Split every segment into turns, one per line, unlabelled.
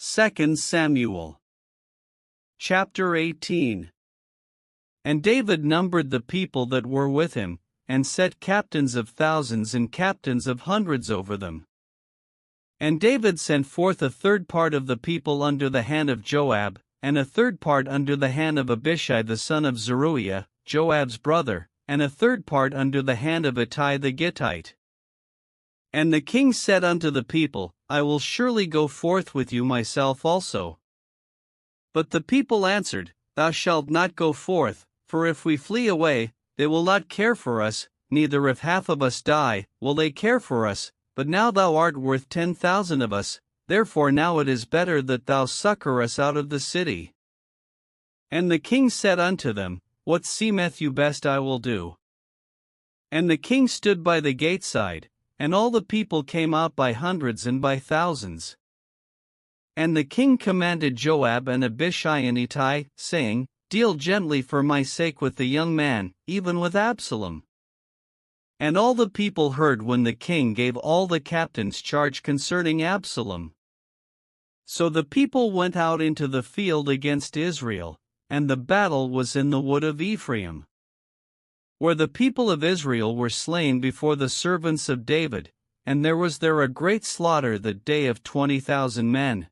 2 Samuel. Chapter 18. And David numbered the people that were with him, and set captains of thousands and captains of hundreds over them. And David sent forth a third part of the people under the hand of Joab, and a third part under the hand of Abishai the son of Zeruiah, Joab's brother, and a third part under the hand of Ittai the Gittite. And the king said unto the people, I will surely go forth with you myself also. But the people answered, Thou shalt not go forth, for if we flee away, they will not care for us, neither if half of us die, will they care for us, but now thou art worth 10,000 of us, therefore now it is better that thou succor us out of the city. And the king said unto them, What seemeth you best I will do. And the king stood by the gate side, and all the people came out by hundreds and by thousands. And the king commanded Joab and Abishai and Ittai, saying, Deal gently for my sake with the young man, even with Absalom. And all the people heard when the king gave all the captains charge concerning Absalom. So the people went out into the field against Israel, and the battle was in the wood of Ephraim, where the people of Israel were slain before the servants of David, and there was there a great slaughter that day of 20,000 men.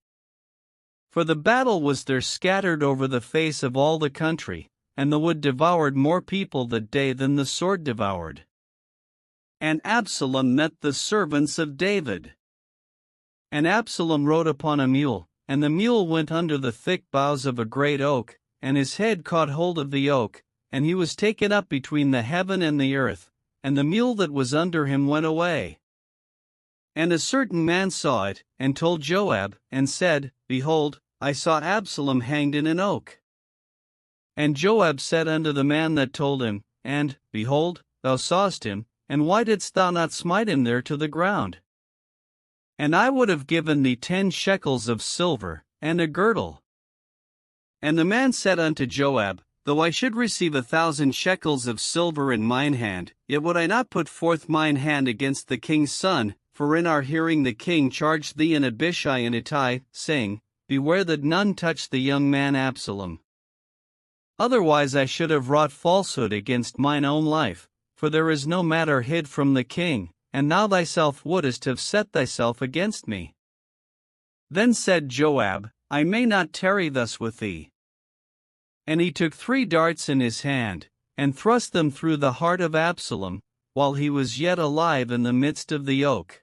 For the battle was there scattered over the face of all the country, and the wood devoured more people that day than the sword devoured. And Absalom met the servants of David. And Absalom rode upon a mule, and the mule went under the thick boughs of a great oak, and his head caught hold of the oak, and he was taken up between the heaven and the earth, and the mule that was under him went away. And a certain man saw it, and told Joab, and said, Behold, I saw Absalom hanged in an oak. And Joab said unto the man that told him, And, behold, thou sawest him, and why didst thou not smite him there to the ground? And I would have given thee 10 shekels of silver, and a girdle. And the man said unto Joab, Though I should receive 1,000 shekels of silver in mine hand, yet would I not put forth mine hand against the king's son, for in our hearing the king charged thee and Abishai and Ittai, saying, Beware that none touch the young man Absalom. Otherwise I should have wrought falsehood against mine own life, for there is no matter hid from the king, and thou thyself wouldest have set thyself against me. Then said Joab, I may not tarry thus with thee. And he took 3 darts in his hand, and thrust them through the heart of Absalom, while he was yet alive in the midst of the oak.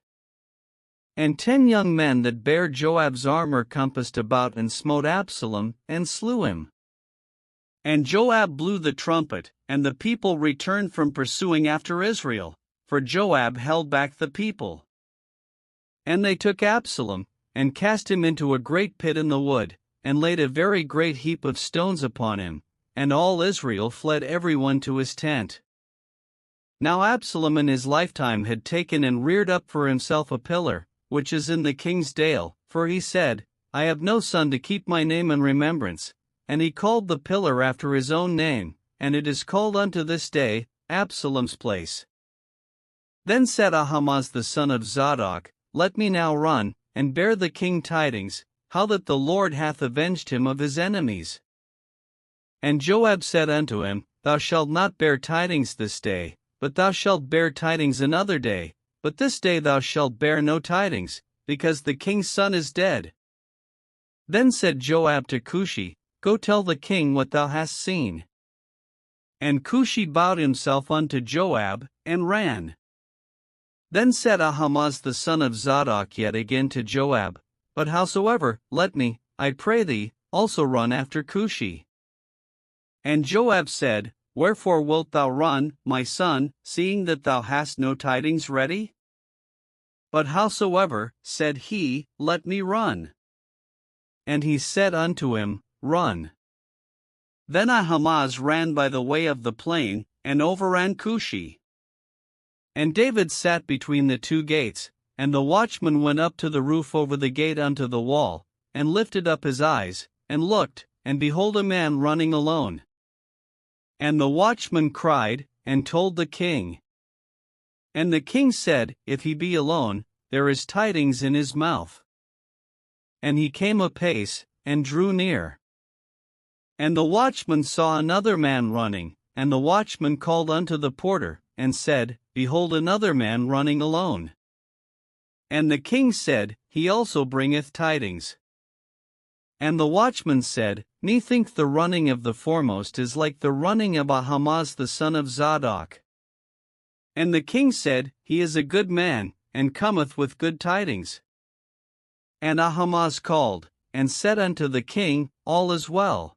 And 10 young men that bare Joab's armor compassed about and smote Absalom, and slew him. And Joab blew the trumpet, and the people returned from pursuing after Israel, for Joab held back the people. And they took Absalom, and cast him into a great pit in the wood, and laid a very great heap of stones upon him, and all Israel fled every one to his tent. Now Absalom in his lifetime had taken and reared up for himself a pillar, which is in the king's dale, for he said, I have no son to keep my name in remembrance, and he called the pillar after his own name, and it is called unto this day, Absalom's place. Then said Ahimaaz the son of Zadok, Let me now run, and bear the king tidings, how that the Lord hath avenged him of his enemies. And Joab said unto him, Thou shalt not bear tidings this day, but thou shalt bear tidings another day, but this day thou shalt bear no tidings, because the king's son is dead. Then said Joab to Cushi, Go tell the king what thou hast seen. And Cushi bowed himself unto Joab, and ran. Then said Ahimaaz the son of Zadok yet again to Joab, But howsoever, let me, I pray thee, also run after Cushi. And Joab said, Wherefore wilt thou run, my son, seeing that thou hast no tidings ready? But howsoever, said he, Let me run. And he said unto him, Run. Then Ahimaaz ran by the way of the plain, and overran Cushi. And David sat between the 2 gates, and the watchman went up to the roof over the gate unto the wall, and lifted up his eyes, and looked, and behold a man running alone. And the watchman cried, and told the king. And the king said, If he be alone, there is tidings in his mouth. And he came apace, and drew near. And the watchman saw another man running, and the watchman called unto the porter, and said, Behold another man running alone. And the king said, He also bringeth tidings. And the watchman said, Methink the running of the foremost is like the running of Ahimaaz the son of Zadok. And the king said, He is a good man, and cometh with good tidings. And Ahimaaz called, and said unto the king, All is well.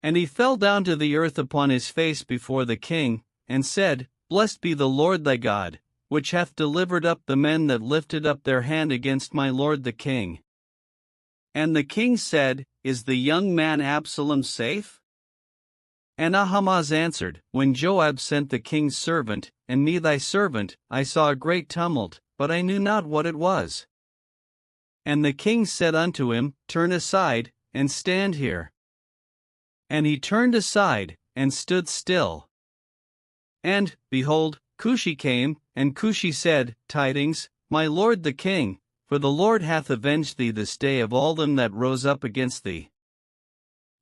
And he fell down to the earth upon his face before the king, and said, Blessed be the Lord thy God, which hath delivered up the men that lifted up their hand against my lord the king. And the king said, Is the young man Absalom safe? And Ahimaaz answered, When Joab sent the king's servant, and me thy servant, I saw a great tumult, but I knew not what it was. And the king said unto him, Turn aside, and stand here. And he turned aside, and stood still. And, behold, Cushi came, and Cushi said, Tidings, my lord the king, for the Lord hath avenged thee this day of all them that rose up against thee.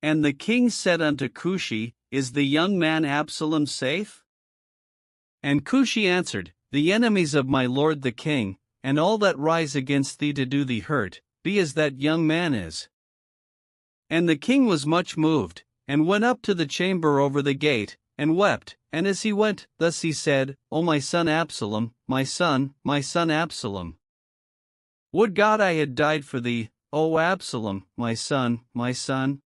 And the king said unto Cushi, Is the young man Absalom safe? And Cushi answered, The enemies of my lord the king, and all that rise against thee to do thee hurt, be as that young man is. And the king was much moved, and went up to the chamber over the gate, and wept, and as he went, thus he said, O my son Absalom, my son Absalom. Would God I had died for thee, O Absalom, my son, my son.